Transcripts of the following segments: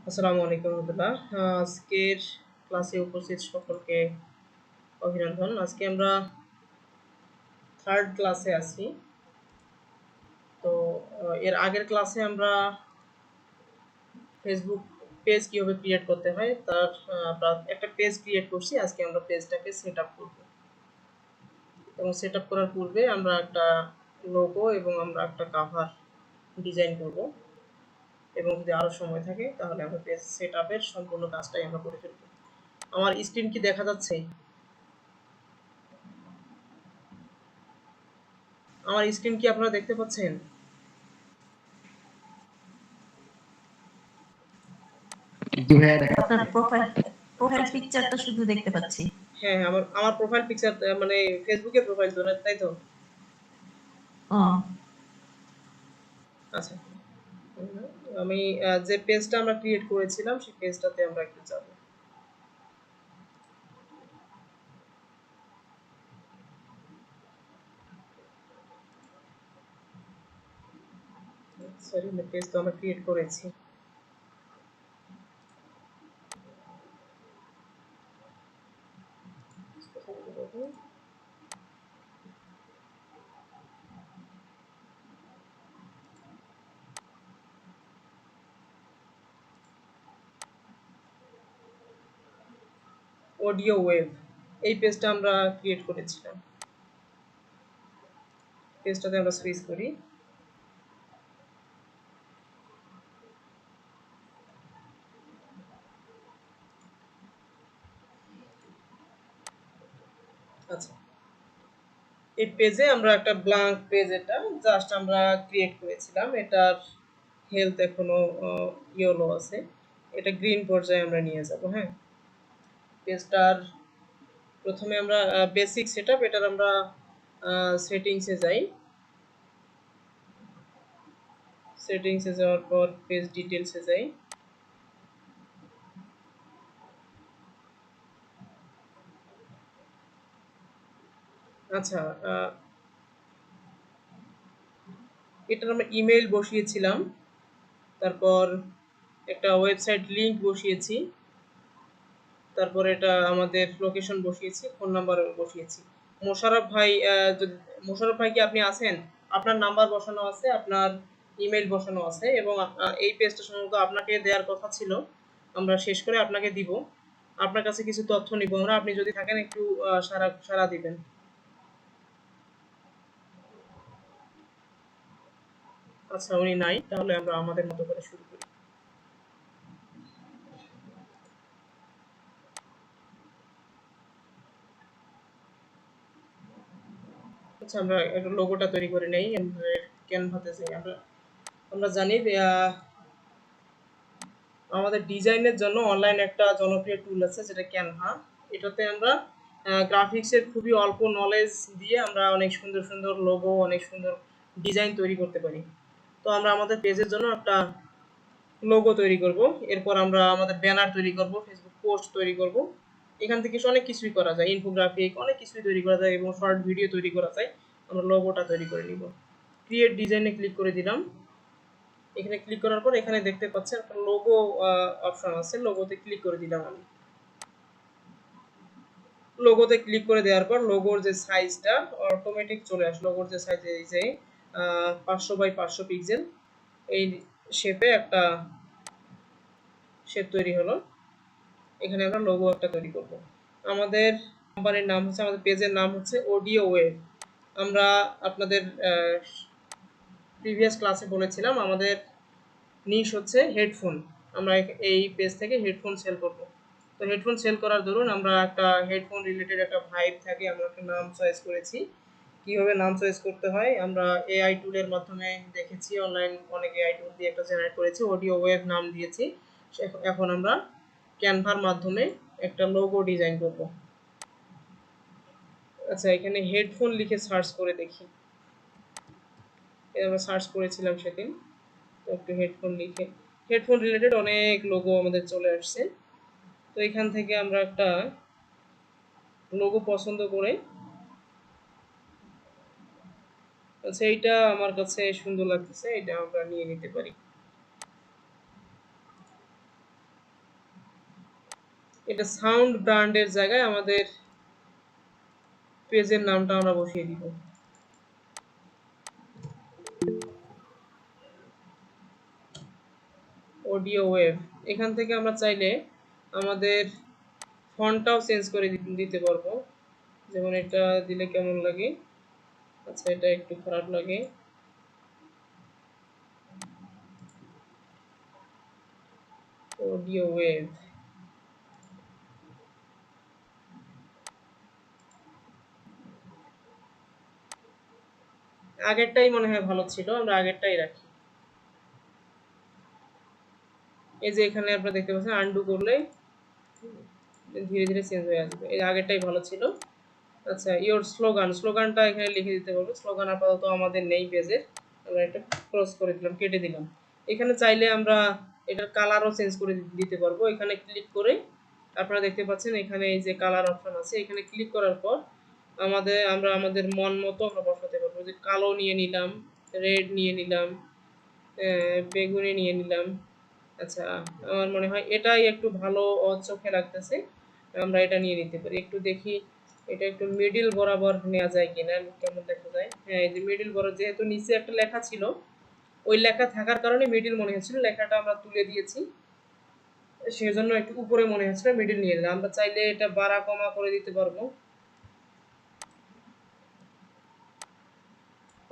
আসসালামু আলাইকুম রহমতুল্লাহ। আজকের ক্লাসে উপস্থিত সকলকে অভিনন্দন। আজকে আমরা থার্ড ক্লাসে আছি। তো এর আগের ক্লাসে আমরা ফেসবুক পেজ কীভাবে ক্রিয়েট করতে হয় তার একটা পেজ ক্রিয়েট করছি। আজকে আমরা পেজটাকে সেট আপ করবো এবং সেট আপ করার পূর্বে আমরা একটা লোগো এবং আমরা একটা কাভার ডিজাইন করব এবং যদি আরও সময় থাকে তাহলে আমরা পেজ সেট আপের সম্পূর্ণ কাজটাই আমরা করে ফেলব। আমার স্ক্রিন কি দেখা যাচ্ছে? আমার স্ক্রিন কি আপনারা দেখতে পাচ্ছেন? আপনার প্রোফাইল পিকচারটা শুধু দেখতে পাচ্ছি। হ্যাঁ, আমার প্রোফাইল পিকচার মানে ফেসবুকের প্রোফাইল তো, তাই তো? আচ্ছা, আমি যে পেজটা আমরা ক্রিয়েট করেছিলাম সেই পেজটাতে আমরা একটু যাব। সরি, পেজ তো আমরা ক্রিয়েট করেছি। অডিও ওয়েব, এই পেজটা আমরা ক্রিয়েট করেছিলাম। পেজটাতে আমরা সুইচ করি। আচ্ছা, এই পেজে আমরা একটা ব্ল্যাঙ্ক পেজ, এটা জাস্ট আমরা ক্রিয়েট করেছিলাম। এটার হেলথ এখনো ইয়েলো আছে, এটা গ্রিন পর্যায়ে আমরা নিয়ে যাব। হ্যাঁ, পেজটার প্রথমে আমরা বেসিক সেটআপ, এটার আমরা সেটিংসে যাই। সেটিংসে যাওয়ার পর পেজ ডিটেলসে যাই। আচ্ছা, এটার আমরা ইমেল বসিয়েছিলাম, তারপর একটা ওয়েবসাইট লিংক বসিয়েছি, তারপর এটা আমাদের লোকেশন বসিয়েছি, ফোন নাম্বার বসিয়েছি। মোশাররফ ভাই, যদি মোশাররফ ভাই কি আপনি আছেন? আপনার নাম্বার বসানো আছে, আপনার ইমেল বসানো আছে এবং এই পেজটা সম্ভবত আপনাকে দেওয়ার কথা ছিল, আমরা শেষ করে আপনাকে দিব। আপনার কাছে কিছু তথ্য নিব আমরা, আপনি যদি থাকেন একটু সারা দিবেন। আচ্ছা, উনি নাই, তাহলে আমরা আমাদের মতো করে শুরু করি। আচ্ছা, আমরা একটা লোগোটা তৈরি করে নেই। ক্যানভাতে যাই। আমরা জানি আমাদের ডিজাইনের জন্য অনলাইন একটা জনপ্রিয় টুল আছে যেটা ক্যানভা। এটাতে আমরা গ্রাফিক্সের খুবই অল্প নলেজ দিয়ে আমরা অনেক সুন্দর সুন্দর লোগো, অনেক সুন্দর ডিজাইন তৈরি করতে পারি। তো আমরা আমাদের পেজের জন্য একটা লোগো তৈরি করব, এরপর আমরা আমাদের ব্যানার তৈরি করব, ফেসবুক পোস্ট তৈরি করব। এখান থেকে অনেক কিছুই করা যায়, ইনফোগ্রাফিক অনেক কিছুই তৈরি করা যায় এবং শর্ট ভিডিও তৈরি করা যায়। আমরা লোগোটা তৈরি করে নিব। ক্রিয়েট ডিজাইনে ক্লিক করে দিলাম। এখানে ক্লিক করার পর এখানে দেখতে পাচ্ছেন একটা লোগো অপশন আছে, লোগোতে ক্লিক করে দিলাম আমি। লোগোতে ক্লিক করে দেওয়ার পর লোগোর যে সাইজটা অটোমেটিক চলে আসলো। লোগোর যে সাইজ, এই যে 500 বাই 500 পিক্সেল, এই শেপে একটা শেপ তৈরি হলো। এখানে আমরা লোগো একটা তৈরি করব। আমাদের কোম্পানির নাম হচ্ছে, আমাদের পেজের নাম হচ্ছে অডিও ওয়েব। আমরা আপনাদের প্রিভিয়াস ক্লাসে বলেছিলাম আমাদের নিশ হচ্ছে হেডফোন। আমরা এই পেজ থেকে হেডফোন সেল করব। তো হেডফোন সেল করার দরুন আমরা একটা হেডফোন রিলেটেড একটা ভাইব থাকে, আমরা একটা নাম চয়েস করেছি। কিভাবে নাম চয়েস করতে হয় আমরা এআই টুলের মাধ্যমে দেখেছি, অনলাইন অনেক এআই টুল দিয়ে একটা জেনারেট করেছি, অডিও ওয়েব নাম দিয়েছি। এখন আমরা ক্যানভার মাধ্যমে একটা লোগো ডিজাইন করব। আচ্ছা, এখানে হেডফোন লিখে সার্চ করে দেখি। আমরা সার্চ করেছিলাম সেদিন, তো একটু হেডফোন লিখে, হেডফোন রিলেটেড অনেক লোগো আমাদের চলে আসছে। তো এখান থেকে আমরা একটা লোগো পছন্দ করে, আচ্ছা এইটা আমার কাছে সুন্দর লাগতেছে, এটা আমরা নিয়ে নিতে পারি। এটা সাউন্ড ব্র্যান্ডের জায়গায় আমাদের পেজের নামটা আমরা বসিয়ে দিব। অডিও ওয়েব, এখান থেকে আমরা চাইলে আমাদের ফন্টটাও চেঞ্জ করে দিতে পারবো। যেমন এটা দিলে কেমন লাগে, আচ্ছা এটা একটু খারাপ লাগে। অডিও ওয়েব, আগেরটাই মনে হয় ভালো ছিল, আমরা আগেরটাই রাখি। এই যে এখানে আপনারা দেখতে পাচ্ছেন আনডু করলে ধীরে ধীরে চেঞ্জ হয়ে আসবে, এই আগেরটাই ভালো ছিল। আচ্ছা ইওর স্লোগান, স্লোগানটা এখানে লিখে দিতে পারবো। স্লোগান আপাতত আমাদের নেই পেজের, আমরা এটা ক্রস করে দিলাম, কেটে দিলাম। এখানে চাইলে আমরা এটার কালারও চেঞ্জ করে দিতে পারবো। এখানে ক্লিক করে আপনারা দেখতে পাচ্ছেন এখানে এই যে কালার অপশন আছে, এখানে ক্লিক করার পর আমরা আমাদের মন মতো আমরা বসাতে পারবো। যে কালো নিয়ে নিলাম, রেড নিয়ে নিলাম, বেগুনি নিয়ে নিলাম। আচ্ছা আমার মনে হয় এটাই একটু ভালো চোখে লাগতেছে, আমরা এটা নিয়ে নিতে পারি। একটু দেখি এটা একটু মিডিল বরাবর নেওয়া যায় কিনা, কেমন দেখা যায়। হ্যাঁ এই যে মিডিল বরাবর, যেহেতু নিচে একটা লেখা ছিল, ওই লেখা থাকার কারণে মিডিল মনে হচ্ছিল, লেখাটা আমরা তুলে দিয়েছি সেজন্য একটু উপরে মনে হচ্ছিল, মিডিল নিয়ে নিলাম। আমরা চাইলে এটা বাড়া কমা করে দিতে পারবো।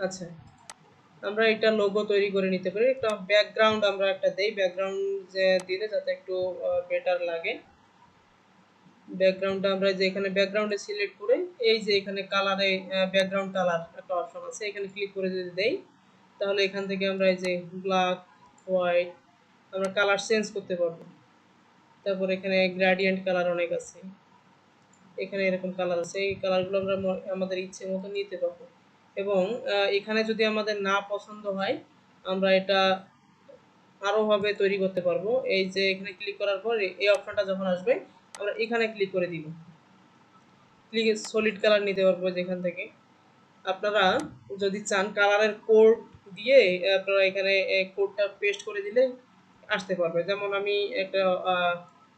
আচ্ছা আমরা এটা লোগো তৈরি করে নিতে পারি। একটা ব্যাকগ্রাউন্ড আমরা একটা দেই, ব্যাকগ্রাউন্ড যে দিলে যাতে একটু বেটার লাগে। ব্যাকগ্রাউন্ডটা আমরা যে এখানে ব্যাকগ্রাউন্ডে সিলেক্ট করে এই যে এখানে কালারে ব্যাকগ্রাউন্ড কালার একটা অপশন আছে, এখানে ক্লিক করে যদি দেই তাহলে এখান থেকে আমরা এই যে ব্ল্যাক, হোয়াইট আমরা কালার চেঞ্জ করতে পারবো। তারপর এখানে গ্রেডিয়েন্ট কালার অনেক আছে, এখানে এরকম কালার আছে, এই কালারগুলো আমরা আমাদের ইচ্ছে মতো নিতে পারবো। এবং এখানে যদি আমাদের না পছন্দ হয় আমরা এটা আরো ভাবে তৈরি করতে পারবো। এই যে এখানে ক্লিক করার পর এই অপশনটা যখন আসবে আমরা এখানে ক্লিক করে দিব, ক্লিক সলিড কালার নিতে পারবো যেখান থেকে। আপনারা যদি চান কালারের কোড দিয়ে আপনারা এখানে কোডটা পেস্ট করে দিলে আসতে পারবে। যেমন আমি একটা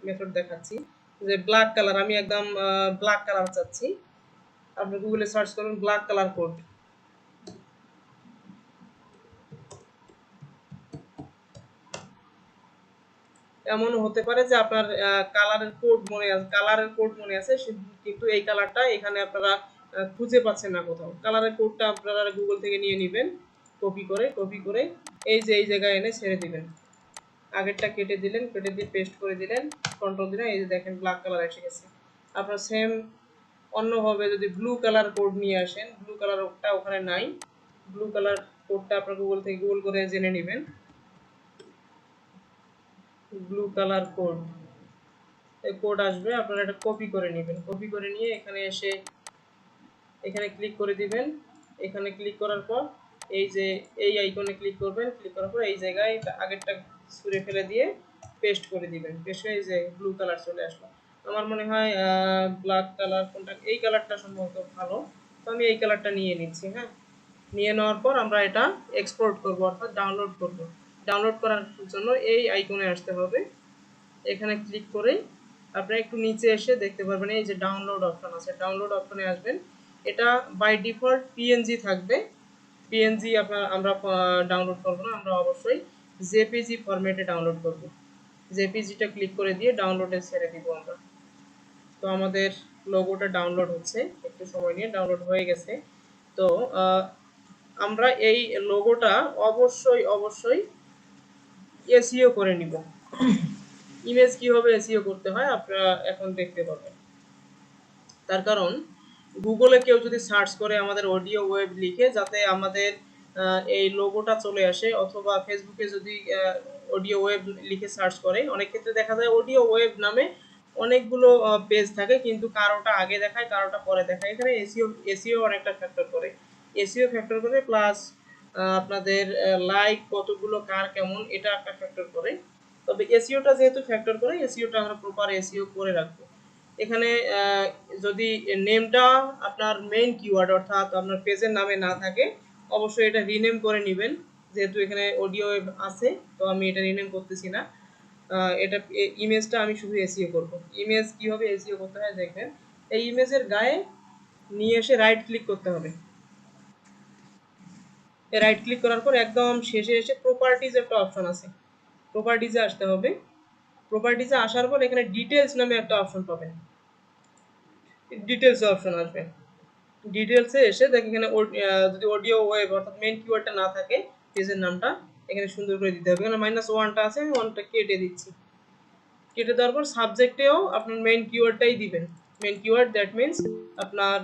মেথড দেখাচ্ছি, যে ব্ল্যাক কালার, আমি একদম ব্ল্যাক কালার চাচ্ছি, আপনি গুগলে সার্চ করুন ব্ল্যাক কালার কোড। এমনও হতে পারে যে আপনার কালারের কোড মনে আছে কিন্তু এই কালারটা এখানে আপনারা খুঁজে পাচ্ছেন না কোথাও। কালারের কোডটা আপনারা গুগল থেকে নিয়ে নেবেন, কপি করে এই যে এই জায়গায় এনে ছেড়ে দিবেন। আগেরটা কেটে দিলেন, কেটে দিয়ে পেস্ট করে দিলেন, কন্ট্রোল দিলেন, এই যে দেখেন ব্ল্যাক কালার এসে গেছে। আপনার সেম অন্যভাবে যদি ব্লু কালার কোড নিয়ে আসেন, ব্লু কালারটা ওখানে নাই, ব্লু কালার কোডটা আপনার গুগল করে জেনে নেবেন। ব্লু কালার কোড, এই কোড আসবে, আপনারা এটা কপি করে নেবেন। কপি করে নিয়ে এখানে এসে এখানে ক্লিক করে দিবেন। এখানে ক্লিক করার পর এই যে এই আইকনে ক্লিক করবেন, ক্লিক করার পর এই জায়গায় আগেরটা ছুঁড়ে ফেলে দিয়ে পেস্ট করে দিবেন। পেস্ট হয়ে এই যে ব্লু কালার চলে আসলো। আমার মনে হয় ব্ল্যাক কালার কোনটা, এই কালারটা সম্ভবত ভালো, তো আমি এই কালারটা নিয়ে নিচ্ছি। হ্যাঁ নিয়ে নেওয়ার পর আমরা এটা এক্সপোর্ট করব, অর্থাৎ ডাউনলোড করব। ডাউনলোড করার জন্য এই আইকনে আসতে হবে, এখানে ক্লিক করে আপনারা একটু নিচে এসে দেখতে পারবেন এই যে ডাউনলোড অপশন আছে, ডাউনলোড অপশনে আসবেন। এটা বাই ডিফল্ট পিএনজি থাকবে, পিএনজি আমরা ডাউনলোড করব না, আমরা অবশ্যই জেপিজি ফরম্যাটে ডাউনলোড করব। জেপিজিটা ক্লিক করে দিয়ে ডাউনলোডে ছেড়ে দিব আমরা। তো আমাদের লোগোটা ডাউনলোড হচ্ছে, একটু সময় নিয়ে ডাউনলোড হয়ে গেছে। তো আমরা এই লোগোটা অবশ্যই এসইও করে নিব। ইমেজ কিভাবে এসইও করতে হয় আপনারা এখন দেখতে পাবেন। তার কারণ গুগলে কেউ যদি সার্চ করে আমাদের অডিও ওয়েব লিখে, যাতে আমাদের এই লোগোটা চলে আসে, অথবা ফেসবুকে যদি অডিও ওয়েব লিখে সার্চ করে, অনেক ক্ষেত্রে দেখা যায় অডিও ওয়েব নামে অনেকগুলো পেজ থাকে, কিন্তু কারোটা আগে দেখায় কারোটা পরে দেখায়। এখানে এসইও অনেকটা ফ্যাক্টর করে, এসইও ফ্যাক্টর করে, প্লাস আপনাদের লাইক কতগুলো কার কেমন এটা একটা ফ্যাক্টর করে। তবে এসইওটা যেহেতু ফ্যাক্টর করে, এসইওটা আমরা প্রপার এসইও করে রাখবো। এখানে যদি নেমটা আপনার মেইন কিওয়ার্ড অর্থাৎ আপনার পেজের নামে না থাকে, অবশ্যই এটা রিনেম করে নেবেন। যেহেতু এখানে অডিও আছে তো আমি এটা রিনেম করতেছি না। এটা ইমেজটা আমি শুধু এসইও করব। ইমেজ কিভাবে এসইও করতে হয় দেখবেন। এই ইমেজের গায়ে নিয়ে এসে রাইট ক্লিক করতে হবে। রাইট ক্লিক করার পর একদম শেষে এসে প্রপার্টিজ একটা অপশন আছে, প্রপার্টিজে আসতে হবে। প্রপার্টিজে আসার পর এখানে ডিটেলস নামে একটা অপশন পাবেন, ডিটেলস অপশন আসবে। ডিটেলসে এসে দেখেন এখানে যদি অডিও ওয়েব অর্থাৎ মেইন কিওয়ার্ডটা না থাকে পেজের নামটা এখানে সুন্দর করে দিতে হবে। এখানে -1টা আছে, আমি 1টা কেটে দিচ্ছি। কেটে দেওয়ার পর সাবজেক্টেও আপনার মেইন কিওয়ার্ডটাই দিবেন। মেইন কিওয়ার্ড দ্যাট মিনস আপনার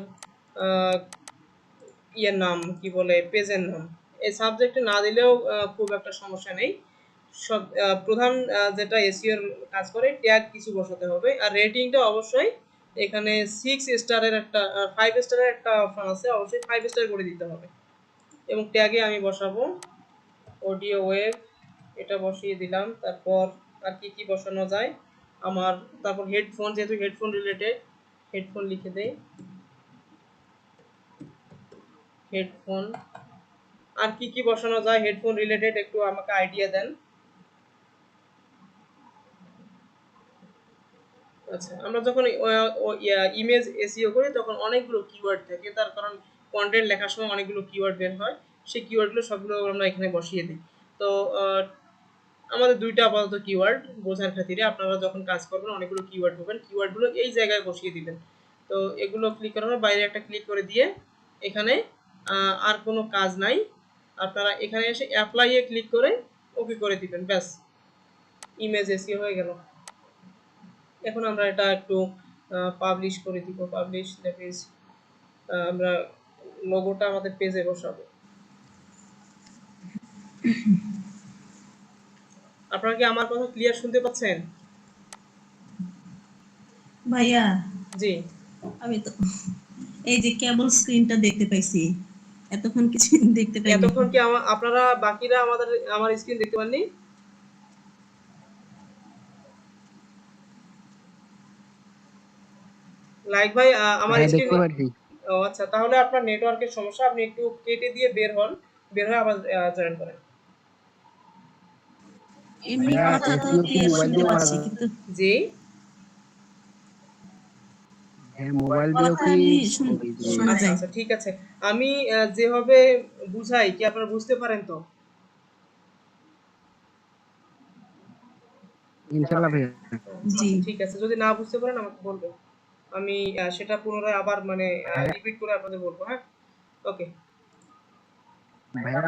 ইয়ের নাম কি বলে পেজের নাম। এই সাবজেক্টে না দিলেও খুব একটা সমস্যা নেই। সব প্রধান যেটা এসইওর কাজ করে ট্যাগ কিছু বসাতে হবে। আর রেটিংটা অবশ্যই এখানে 6 স্টারের একটা 5 স্টারের একটা অপশন আছে, অবশ্যই 5 স্টার করে দিতে হবে। এবং ট্যাগে আমি বসাবো অডিও ওয়েব, এটা বসিয়ে দিলাম। তারপর আর কি কি বসানো যায় আমার, তারপর হেডফোন, যেহেতু হেডফোন রিলেটেড হেডফোন লিখে দেই, হেডফোন। আর কি কি বসানো যায় হেডফোন রিলেটেড একটু আমাকে আইডিয়া দেন। আচ্ছা, আমরা যখন ইমেজ এসইও করি তখন অনেকগুলো কিওয়ার্ড থাকে, তার কারণ কন্টেন্ট লেখার সময় অনেকগুলো কিওয়ার্ড বের হয়, সেই কিওয়ার্ডগুলো সবগুলো আমরা এখানে বসিয়ে দিই। তো আমাদের দুইটা আপাতত কিওয়ার্ড বোঝার খাতিরে আপনারা যখন কাজ করবেন অনেকগুলো কিওয়ার্ড পাবেন, কিওয়ার্ডগুলো এই জায়গায় বসিয়ে দিবেন। তো এগুলো ক্লিক করার পর বাইরে একটা ক্লিক করে দিয়ে এখানে আর কোনো কাজ নাই, আপনারা এখানে এসে অ্যাপ্লাইয়ে ক্লিক করে ওকে করে দিবেন, ব্যাস ইমেজ এসইও হয়ে গেল। এখন আমরা এটা একটু পাবলিশ করে দিব, পাবলিশ দ্য পেজ। আমরা লোগোটা আমাদের পেজে বসাবো। আপনারা কি আমার কথা ক্লিয়ার শুনতে পাচ্ছেন? ভাইয়া জি, আমি তো এই যে কেবল স্ক্রিনটা দেখতে পাইছি, এতক্ষণ কিছু দেখতে পাইনি। এতক্ষণ কি আপনারা বাকিরা আমার স্ক্রিন দেখতে পাননি? লাইক ভাই আমার হ্যাঁ স্ক্রিন, দেখতে পাচ্ছি। ও আচ্ছা, তাহলে আপনার নেটওয়ার্কের সমস্যা, আপনি একটু কেটে দিয়ে বের হন, বের হয়ে আবার জয়েন করেন। এমনি ভাইয়া কথা তো এসইও কি ক্লিয়ার মোবাইল শুনতে দিয়ে করা পাচ্ছি, যাবে? কিন্তু জি, হ্যাঁ মোবাইল দিয়েও কথা কি আমি ওই যে শোনা আচ্ছা যায়। আচ্ছা ঠিক আছে। আমি যেভাবে বুঝাই কি আপনারা বুঝতে পারেন তো? ইনশাল্লাহ ভাইয়া। জি আচ্ছা ঠিক আছে, যদি না বুঝতে পারেন আমাকে বলবেন, আমি সেটা পুনরায় আবার মানে ভাইয়া রিপিট করে আপনাদের বলবো। হ্যাঁ, ওকে। ভাইয়া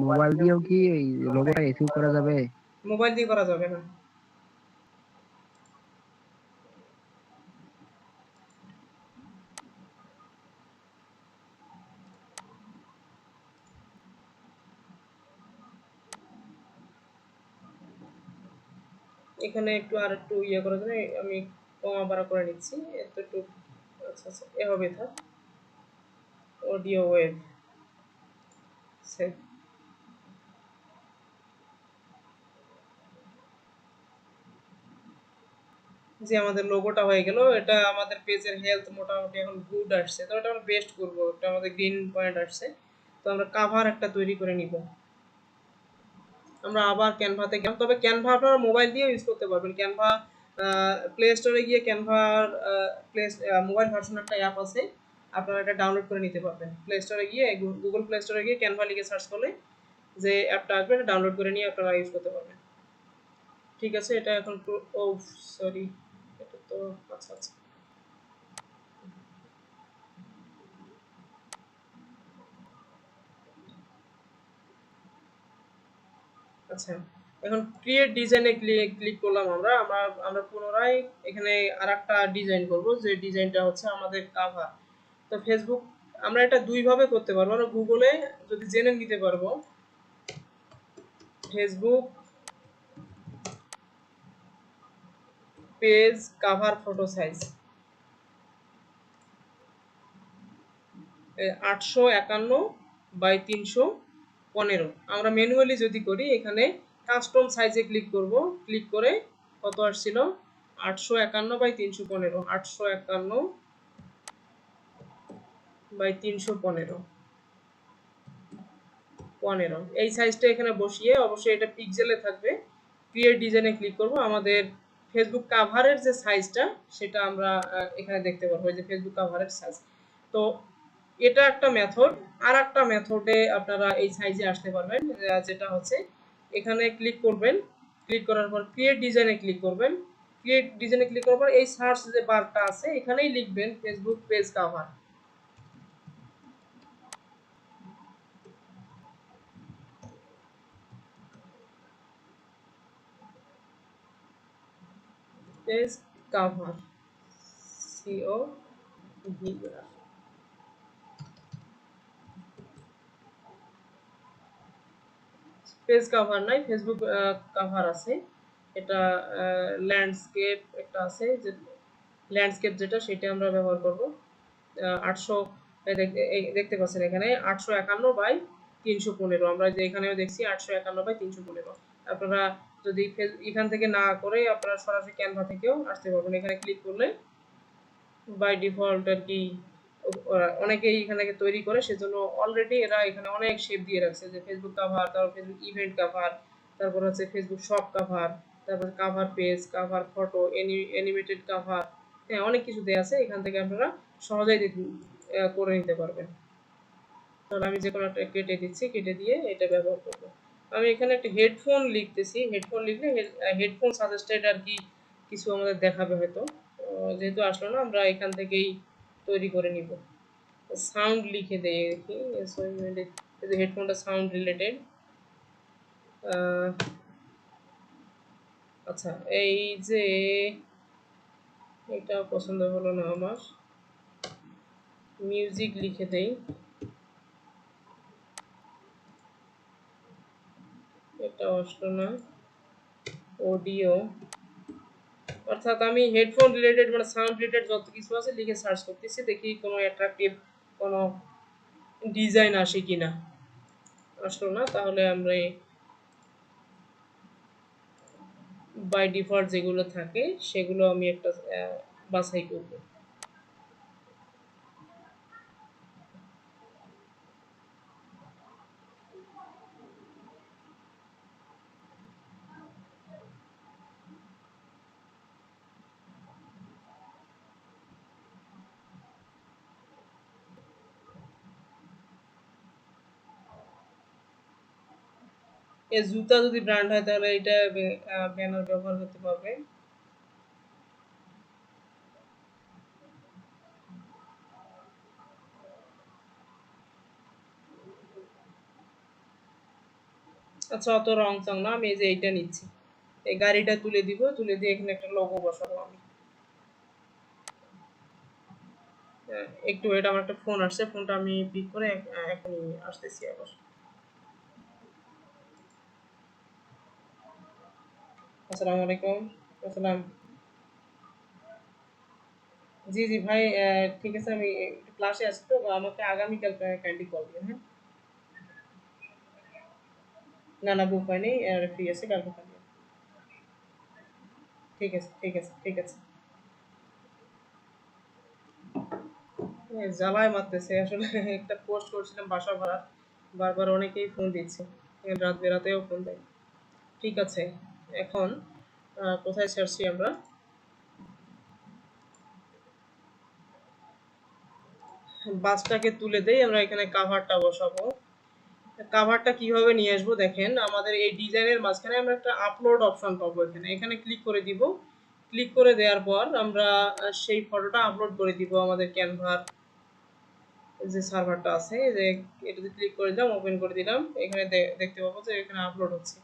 মোবাইল দিয়েও কি এই লোগোটা এসইও করা যাবে? মোবাইল দিয়ে করা যাবে না। এখানে একটু আর একটু ইয়ে করার জন্য আমি কমা বাড়া করে নিচ্ছি, একটু। আচ্ছা আচ্ছা, এ হবে থাক। Audio web save. যে আমাদের লোগোটা হয়ে গেল, এটা আমাদের পেজের হেলথ মোটামুটি এখন গুড আসছে, তো এটা আমরা বেস্ট করবো, এটা আমাদের গ্রিন পয়েন্ট আসছে। তো আমরা কাভার একটা তৈরি করে নিব। আমরা আবার ক্যানভাতে গেলাম, তবে ক্যানভা আপনারা মোবাইল দিয়ে ইউজ করতে পারবেন। ক্যানভা প্লে স্টোরে গিয়ে ক্যানভার প্লে মোবাইল ভার্সন একটা অ্যাপ আছে, আপনারা এটা ডাউনলোড করে নিতে পারবেন। প্লে স্টোরে গিয়ে গুগল প্লে স্টোরে গিয়ে ক্যানভা লিখে সার্চ করলে যে অ্যাপটা আসবে এটা ডাউনলোড করে নিয়ে আপনারা ইউজ করতে পারবেন। ঠিক আছে, এটা এখন ও সরি, এটা তো আচ্ছা আচ্ছা আচ্ছা। এখন ক্রিয়েট ডিজাইনে ক্লিক করলাম আমরা আমরা আমরা পুনরায় এখানে আরেকটা ডিজাইন করব, যে ডিজাইনটা হচ্ছে আমাদের কাভার। তো ফেসবুক আমরা এটা দুই ভাবে করতে পারবো, আমরা গুগলে যদি জেনে নিতে পারবো Facebook page cover photo size 851 by 315। আমরা ম্যানুয়ালি যদি করি এখানে কাস্টম সাইজে ক্লিক করব, ক্লিক করে কত আসছিল 851 বাই 315, 851 বাই 315 15 এই সাইজটা এখানে বসিয়ে, অবশ্যই এটা পিক্সেলে থাকবে, ক্রিয়েট ডিজাইনে ক্লিক করব। আমাদের ফেসবুক কাভারের যে সাইজটা সেটা আমরা এখানে দেখতে পারবো, এই যে ফেসবুক কাভারের সাইজ। তো এটা একটা মেথড। আর একটা মেথডে আপনারা এই সাইজে আসতে পারবেন, যেটা হচ্ছে এখানে ক্লিক করবেন, ক্লিক করার পর ক্রিয়েট ডিজাইনে ক্লিক করবেন। ক্রিয়েট ডিজাইনে ক্লিক করার পর এই সার্চ যে বারটা আছে এখানেই লিখবেন Facebook page cover. Page cover, C O V, page cover নাই, ফেসবুক কাভার আছে। এটা ল্যান্ডস্কেপ একটা আছে, যে ল্যান্ডস্কেপ যেটা সেটা আমরা ব্যবহার করব। 800 দেখতে পাচ্ছেন এখানে 851 বাই 315। আমরা যে এখানেও দেখছি 851 বাই 315। আপনারা যদি এখান থেকে না করে আপনারা সরাসরি ক্যানভা থেকেও আসতে পারবেন। এখানে ক্লিক করলে বাই ডিফল্ট আর কি অনেকেই এখানে তৈরি করে, সেজন্য অলরেডি এরা এখানে অনেক শেপ দিয়ে রাখছে, যে ফেসবুক কাভার, তারপর ফেসবুক ইভেন্ট কাভার, তারপর হচ্ছে ফেসবুক শপ কাভার, তারপর cover page, cover photo, animated cover, হ্যাঁ অনেক কিছু দেওয়া আছে। এখান থেকে আপনারা সহজেই করে নিতে পারবেন। তাহলে আমি যে কোনো একটা কেটে দিচ্ছি, কেটে দিয়ে এটা ব্যবহার করব। আমি এখানে একটা হেডফোন লিখতেছি, হেডফোন লিখলে হেডফোন সাজেস্টেড আর কি কিছু আমাদের দেখাবে হয়তো। যেহেতু আসলো না, আমরা এখান থেকেই তৈরি করে নিব। সাউন্ড লিখে দেই দেখি, হেডফোনটা সাউন্ড রিলেটেড। আচ্ছা, এই যে এটা পছন্দ হলো না আমার, মিউজিক লিখে দেই, এটা আসলো না, অডিও। অর্থাৎ আমি হেডফোন রিলেটেড মানে সাউন্ড রিলেটেড যত কিছু আছে লিখে সার্চ করতেছি, দেখি কোনো অ্যাট্রাকটিভ কোনো ডিজাইন আসে কিনা। আসলো না, তাহলে আমরা বাই ডিফল্ট যেগুলো থাকে সেগুলো আমি একটা বাছাই করব। এই জুতা যদি ব্র্যান্ড হয় তাহলে এটা ব্যানার ব্যবহার করতে পারবে। আচ্ছা, অত রং চং না, আমি এই যে এইটা নিচ্ছি। এই গাড়িটা তুলে দিব, তুলে দিয়ে এখানে একটা লোগো বসাবো আমি। একটু এটা, আমার একটা ফোন আসছে, ফোনটা আমি পিক করে এখনই আসতেছি আবার। আসসালামু আলাইকুম। আসসালাম। জি জি ভাই, ঠিক আছে, আমি একটু ক্লাসে আছি, তো আমাকে আগামীকাল কাইন্ডলি কল দিন, হ্যাঁ। না না, বুক হয়নি, ফ্রি আছে, কালকে থাকবে। ঠিক আছে, ঠিক আছে, ঠিক আছে। জ্বালায় মারতেছে আসলে। একটা পোস্ট করছিলাম বাসা ভাড়া, বারবার অনেকেই ফোন দিচ্ছে, রাত বেরাতেও ফোন দেয়। ঠিক আছে, এখন কোথায় ছাড়ছি আমরা? বাসটাকে তুলে দেই, আমরা এখানে কাভারটা বসাবো। কাভারটা কিভাবে নিয়ে আসবো দেখেন, আমাদের এই ডিজাইনের মাঝখানে আমরা একটা আপলোড অপশন পাবো। এখানে এখানে ক্লিক করে দিব। ক্লিক করে দেওয়ার পর আমরা সেই ফটোটা আপলোড করে দিব আমাদের ক্যানভার যে সার্ভারটা আছে, যে এটাতে ক্লিক করে দিলাম, ওপেন করে দিলাম, এখানে দেখতে পাবো যে এখানে আপলোড হচ্ছে।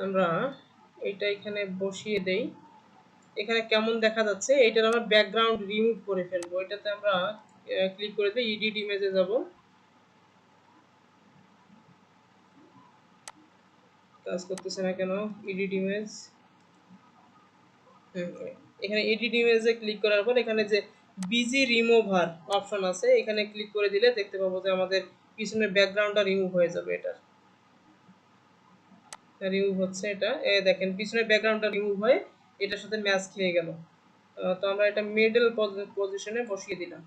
আমরা এটা এখানে বসিয়ে দেই। এখানে কেমন দেখা যাচ্ছে, এইটার আমরা ব্যাকগ্রাউন্ড রিমুভ করে ফেলবো। এটাতে আমরা ক্লিক করে দিই, এডিট ইমেজে যাব। কাজ করতেছে না কেন? এডিট ইমেজ, এখানে এডিট ইমেজে ক্লিক করার পর এখানে যে বিজি রিমুভার অপশন আছে, এখানে ক্লিক করে দিলে দেখতে পাবো যে আমাদের পিছনের ব্যাকগ্রাউন্ডটা রিমুভ হয়ে যাবে। এটা রিমুভ হচ্ছে, এটা দেখেন পিছনের ব্যাকগ্রাউন্ডটা রিমুভ হয়ে এটার সাথে ম্যাচ খেয়ে গেল। তো আমরা এটা মিডল পজিশনে বসিয়ে দিলাম।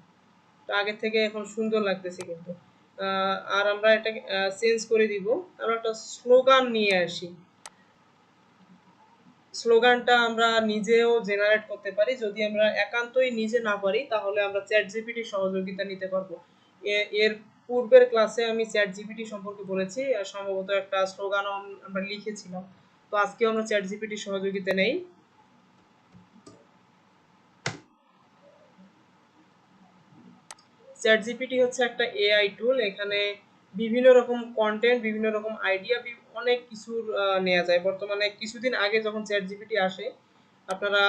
তো আগের থেকে এখন সুন্দর লাগতেছে কিন্তু। আর আমরা এটা চেঞ্জ করে দিব, আমরা একটা স্লোগান নিয়ে আসি। স্লোগানটা আমরা নিজেও জেনারেট করতে পারি, যদি আমরা একান্তই নিজে না পারি তাহলে আমরা চ্যাট জিপিটির সহযোগিতা নিতে পারবো। এর পূর্বের ক্লাসে আমি চ্যাট জিপিটি সম্পর্কে বলেছি, আর সম্ভবত একটা স্লোগানও আমরা লিখেছিলাম। তো আজকেও আমরা চ্যাট জিপিটির সহযোগিতা নেই। চ্যাট জিপিটি হচ্ছে একটা এআই টুল। এখানে বিভিন্ন রকম কন্টেন্ট, বিভিন্ন রকম আইডিয়া, অনেক কিছুর নেওয়া যায়। বর্তমানে কিছুদিন আগে যখন চ্যাট জিপিটি আসে, আপনারা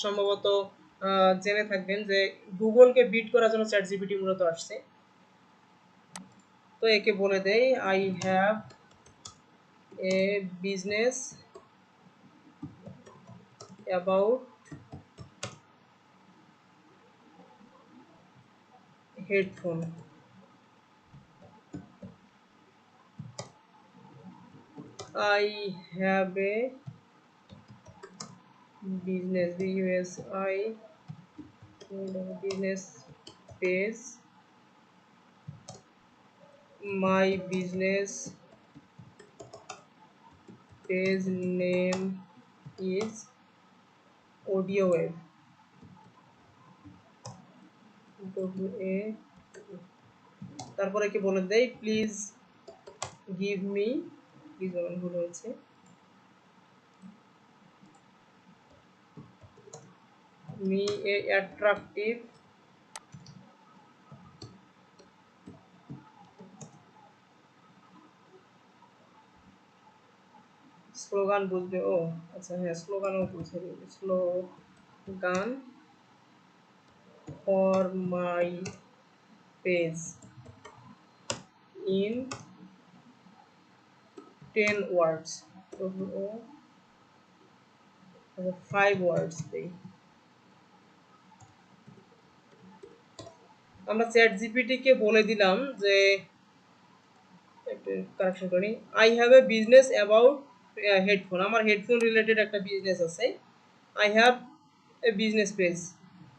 সম্ভবত জেনে থাকবেন যে গুগলকে বিট করার জন্য চ্যাট জিপিটি মূলত আসছে। তো একে বলে দেই, I have a business about headphone. I have a business page. My business page name is AudioWave. WA, তারপরে কি বলে দেই, প্লিজ গিভ মি, প্লিজ ভুল হয়েছে, me a attractive স্লোগান। বুঝবে? ও আচ্ছা, হ্যাঁ, স্লোগানও বুঝে দেবে। Slogan for my page in 10 words। ও 5 words দেই। আমরা চ্যাট জিপিটি কে বলে দিলাম যে, একটু কারেকশন করি, I have a business about headphone. আমার হেডফোন রিলেটেড একটা বিজনেস আছে। I have a business page,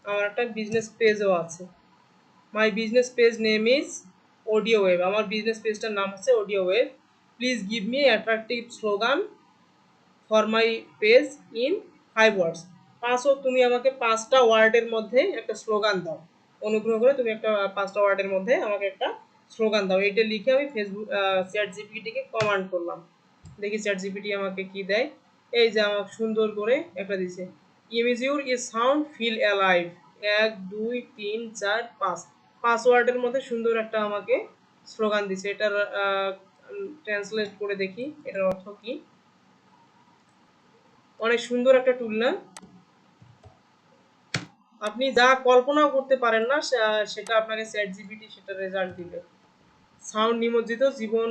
আমার একটা বিজনেস পেজও আছে। My business page name is Audiowave, আমার বিজনেস পেজটার নাম হচ্ছে Audiowave. Please give me attractive slogan for my page in 5 words. তুমি আমাকে 5টা ওয়ার্ডের মধ্যে একটা স্লোগান দাও। অনুগ্রহ করে তুমি একটা 5টা ওয়ার্ডের মধ্যে আমাকে একটা স্লোগান দাও। এটা লিখে আমি ফেসবুক চ্যাট জিপিটিকে কমান্ড করলাম। দেখি চ্যাট জিপিটি আমাকে কি দেয়। এই যে আমাকে সুন্দর করে একটা দিছে, ইমেজিউর ইজ সাউন্ড ফিল অ্যালাইভ। 1 2 3 4 5, 5 ওয়ার্ডের মধ্যে সুন্দর একটা আমাকে স্লোগান দিছে। এটার ট্রান্সলেট করে দেখি এটার অর্থ কি। অনেক সুন্দর একটা টুল না? আপনি যা কল্পনাও করতে পারেন না সেটা আপনাকে চ্যাট জিপিটি সেটা রেজাল্ট দিবে। সাউন্ড নিমজ্জিত জীবন,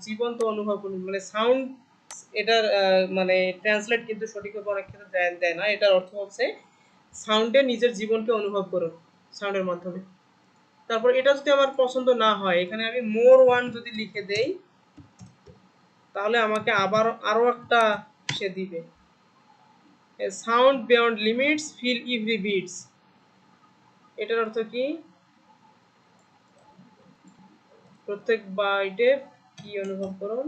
জীবন্ত অনুভব করুন, মানে সাউন্ড, এটার মানে ট্রান্সলেট কিন্তু সঠিকভাবে অনেক ক্ষেত্রে দেয় না। এটার অর্থ হচ্ছে সাউন্ডে নিজের জীবনকে অনুভব করুন সাউন্ডের মাধ্যমে। তারপর এটা যদি আমার পছন্দ না হয়, এখানে আমি মোর ওয়ান যদি লিখে দেই তাহলে আমাকে আবার আরো একটা সে দিবে, sound beyond limits feel every beats. এটার অর্থ কি, প্রত্যেক বাইটে কি অনুভব করুন,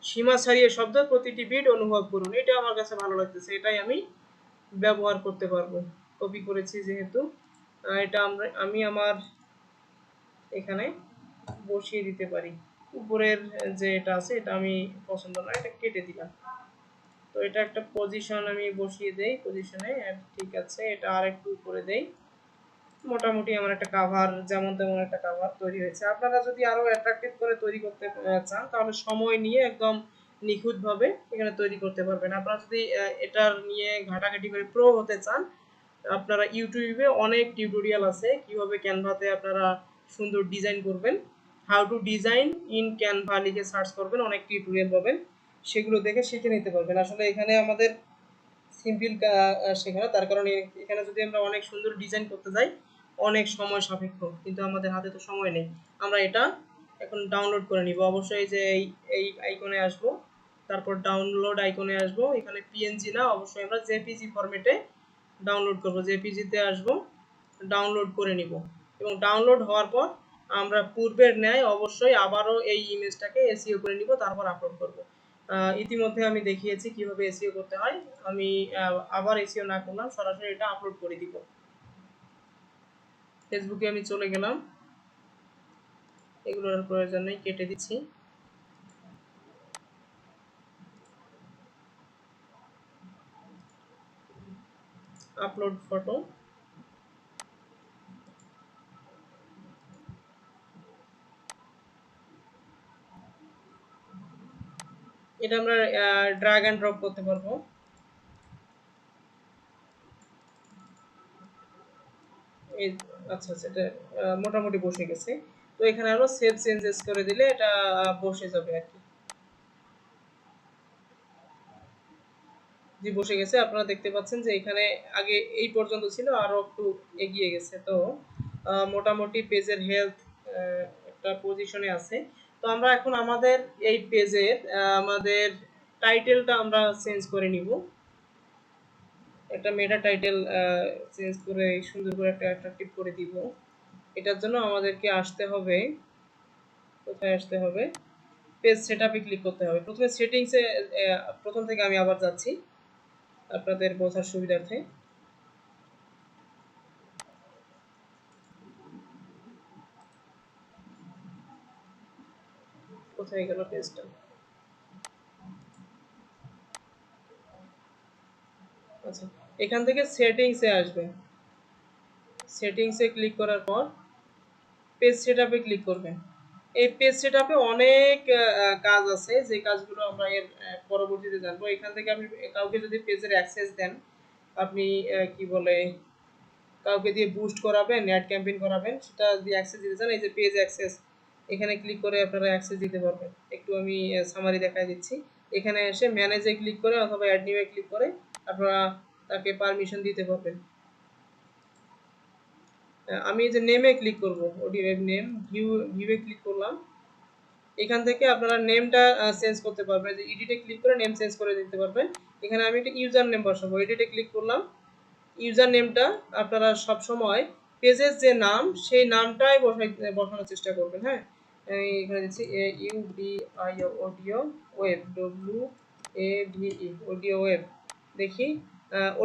সীমা ছাড়িয়ে শব্দ প্রতিটি বিট অনুভব করুন। এটা আমার কাছে ভালো লাগতেছে, এটাই আমি ব্যবহার করতে পারবো। কপি করেছি যেহেতু, এটা আমি আমার এখানে বসিয়ে দিতে পারি। উপরের যে এটা আছে এটা আমি পছন্দ না, এটা কেটে দিলাম। তো এটা একটা পজিশন আমি বসিয়ে দেই, পজিশনে ঠিক আছে। এটা আর একটু উপরে দেই। মোটামুটি আমার একটা কাভার যেমন তেমন একটা কাভার তৈরি হয়েছে। আপনারা যদি আরো অ্যাট্রাকটিভ করে তৈরি করতে চান তাহলে সময় নিয়ে একদম নিখুঁতভাবে এখানে তৈরি করতে পারবেন। আপনারা যদি এটার নিয়ে ঘাটাঘাটি করে প্রো হতে চান, আপনারা ইউটিউবে অনেক টিউটোরিয়াল আছে কিভাবে ক্যানভাতে আপনারা সুন্দর ডিজাইন করবেন। How to design in Canva লিখে সার্চ করবেন, অনেক টিউটোরিয়াল পাবেন, সেগুলো দেখে শিখে নিতে পারবেন। আসলে এখানে আমাদের সিম্পল শেখানো, তার কারণে এখানে যদি আমরা অনেক সুন্দর ডিজাইন করতে যাই অনেক সময় সাপেক্ষ, কিন্তু আমাদের হাতে তো সময় নেই। আমরা এটা এখন ডাউনলোড করে নিব। অবশ্যই যে এই আইকনে আসব, তারপর ডাউনলোড আইকনে আসব। এখানে পিএনজি না, অবশ্যই আমরা জেপিজি ফরম্যাটে ডাউনলোড করব। জেপিজিতে আসব, ডাউনলোড করে নিব, এবং ডাউনলোড হওয়ার পর আমরা পূর্বের ন্যায় অবশ্যই আবারও এই ইমেজটাকে এসইও করে নিব, তারপর আপলোড করব। ইতিমধ্যে আমি দেখিয়েছি কিভাবে এসইও করতে হয়। আমি আবার এসইও না করলাম, সরাসরি এটা আপলোড করে দিব। ফেসবুকে আমি চলে গেলাম, এগুলোর প্রয়োজন নেই, কেটে দিচ্ছি। আপলোড ফটো, এটা আমরা ড্র্যাগ অ্যান্ড ড্রপ করতে পারবো। এই আচ্ছা আচ্ছা, এটা মোটামুটি বসে গেছে। তো এখানে আরো সেভ চেঞ্জেস করে দিলে এটা বসে যাবে আর কি। জি, বসে গেছে। আপনারা দেখতে পাচ্ছেন যে এখানে আগে এই পর্যন্ত ছিল, আরো একটু এগিয়ে গেছে। তো মোটামুটি পেজের হেলথ একটা পজিশনে আছে। তো আমরা এখন আমাদের এই পেজের আমাদের টাইটেলটা আমরা চেঞ্জ করে নিব। একটা মেটা টাইটেল চেঞ্জ করে সুন্দর করে একটা অ্যাট্রাকটিভ করে দিব। এটার জন্য আমাদেরকে আসতে হবে, কোথায় আসতে হবে, পেজ সেটআপে ক্লিক করতে হবে। প্রথমে সেটিংসে প্রথম থেকে আমি আবার যাচ্ছি আপনাদের বোঝার সুবিধার্থে। কোথায় গেল পেজটা? আচ্ছা, এখান থেকে সেটিংসে আসবেন। সেটিংসে ক্লিক করার পর পেজ সেটআপে ক্লিক করবেন। এই পেজ সেটআপে অনেক কাজ আছে, যে কাজগুলো আমরা এর পরবর্তীতে জানবো। এখান থেকে আপনি কাউকে যদি পেজের অ্যাক্সেস দেন, আপনি কি বলে কাউকে দিয়ে বুস্ট করাবেন, অ্যাড ক্যাম্পেইন করাবেন, সেটা দিয়ে অ্যাক্সেস দিতে চান, এই যে পেজ অ্যাক্সেস, এখানে ক্লিক করে আপনারা অ্যাক্সেস দিতে পারবেন। একটু আমি সামারি দেখাই দিচ্ছি। এখানে এসে ম্যানেজে ক্লিক করে অথবা অ্যাড নিউয়ে ক্লিক করে আপনারা তাকে পারমিশন দিতে পারবেন। আমি এই যে নেমে ক্লিক করব, অডিও ওয়েব নেম, ভিউয়ে ক্লিক করলাম। এখান থেকে আপনারা নেমটা চেঞ্জ করতে পারবেন, যে এডিটে ক্লিক করে নেম চেঞ্জ করে দিতে পারবেন। এখানে আমি একটা ইউজার নেম বসাবো, এডিটে ক্লিক করলাম। ইউজার নেমটা আপনারা সব সময় পেজের যে নাম সেই নামটাই বসানোর চেষ্টা করবেন। হ্যাঁ, আমি এখানে দিচ্ছি U D I O, audio wave, WAVE, audio wave. দেখি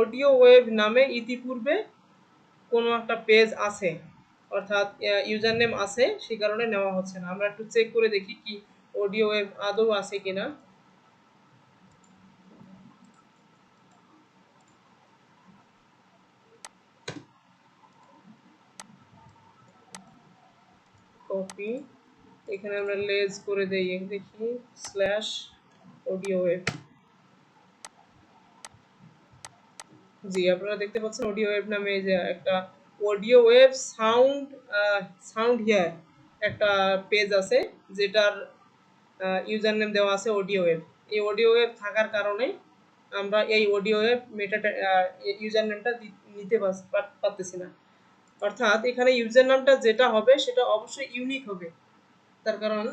অডিও ওয়েব নামে ইতিপূর্বে কোনো একটা পেজ আছে, অর্থাৎ ইউজার নেম আছে, সেই কারণে নেওয়া হচ্ছে না। আমরা একটু চেক করে দেখি কি অডিও ওয়েব আদৌ আছে কিনা। কপি, এখানে আমরা লেজ করে দেই, দেখি স্ল্যাশ অডিও ওয়েব। জি, আপনারা দেখতে পাচ্ছেন অডিও ওয়েব নামে এই যে একটা অডিও ওয়েব সাউন্ড হিয়ার একটা পেজ আছে, যেটার ইউজার নেম দেওয়া আছে অডিও ওয়েব। এই অডিও ওয়েব থাকার কারণে আমরা এই অডিও ওয়েব মেটাটা ইউজার নেমটা নিতে পারতেছি না। অর্থাৎ এখানে ইউজার নামটা যেটা হবে সেটা অবশ্যই ইউনিক হবে। তার কারণ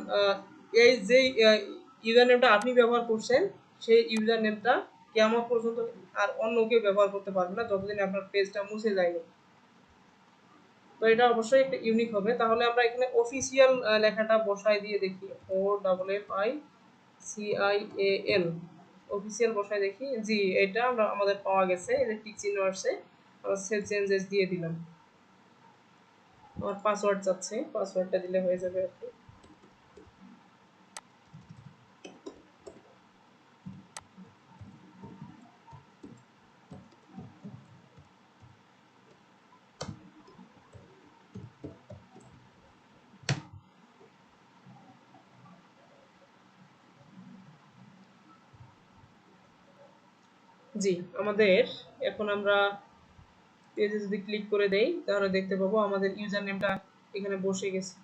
এই যে ইউজার নেমটা আপনি ব্যবহার করছেন, সেই ইউজার নেমটা কিয়ামত পর্যন্ত আর অন্য কেউ ব্যবহার করতে পারবে না, যতদিন আপনার পেজটা মুছে যায়নি। তো এটা অবশ্যই একটা ইউনিক হবে। তাহলে আমরা এখানে অফিসিয়াল লেখাটা বসায় দিয়ে দেখি, OFFICIAL, অফিসিয়াল বসায় দেখি। জি, এটা আমরা আমাদের পাওয়া গেছে, এই যে টিক চিহ্ন আসছে, আমরা সেভ চেঞ্জেস দিয়ে দিলাম। আমার পাসওয়ার্ড চাচ্ছে, পাসওয়ার্ডটা দিলে হয়ে যাবে আর কি। জি, আমাদের এখন আমরা পেজে যদি ক্লিক করে দেই, তাহলে দেখতে পাবো আমাদের ইউজার নেমটা এখানে বসে গেছে।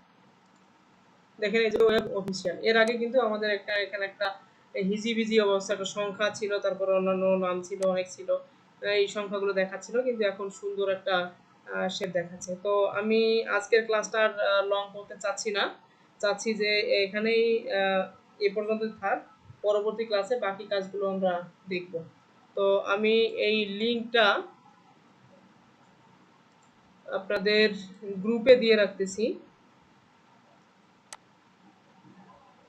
দেখেন এই যে ওয়েব অফিসিয়াল। এর আগে কিন্তু আমাদের এখানে একটা হিজিবিজি অবস্থা, একটা সংখ্যা ছিল, তারপর অন্যান্য নাম ছিল, অনেক ছিল, এই সংখ্যাগুলো দেখাচ্ছিল, কিন্তু এখন সুন্দর একটা শেপ দেখাচ্ছে। তো আমি আজকের ক্লাসটা লং করতে চাচ্ছি না, চাচ্ছি যে এখানেই এ পর্যন্ত থাক। পরবর্তী ক্লাসে বাকি কাজগুলো আমরা দেখব। তো আমি এই লিঙ্কটা আপনাদের গ্রুপে দিয়ে রাখতেছি।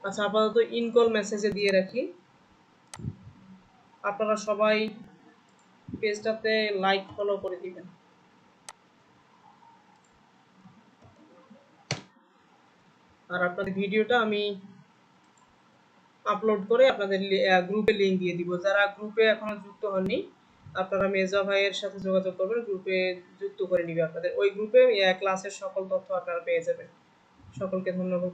আচ্ছা, আপাতত ইনকল মেসেজে দিয়ে রাখি। আপনারা সবাই পেজটাতে লাইক ফলো করে দিবেন। আর আপনাদের ভিডিওটা আমি আপলোড করে আপনাদের গ্রুপে লিংক দিয়ে দিব। যারা গ্রুপে এখনো যুক্ত হননি, আপনারা মেজা ভাইয়ের সাথে যোগাযোগ করবেন, গ্রুপে যুক্ত করে নিবে আপনাদের। ওই গ্রুপে ক্লাসের সকল তথ্য আপনারা পেয়ে যাবেন। সকলকে ধন্যবাদ।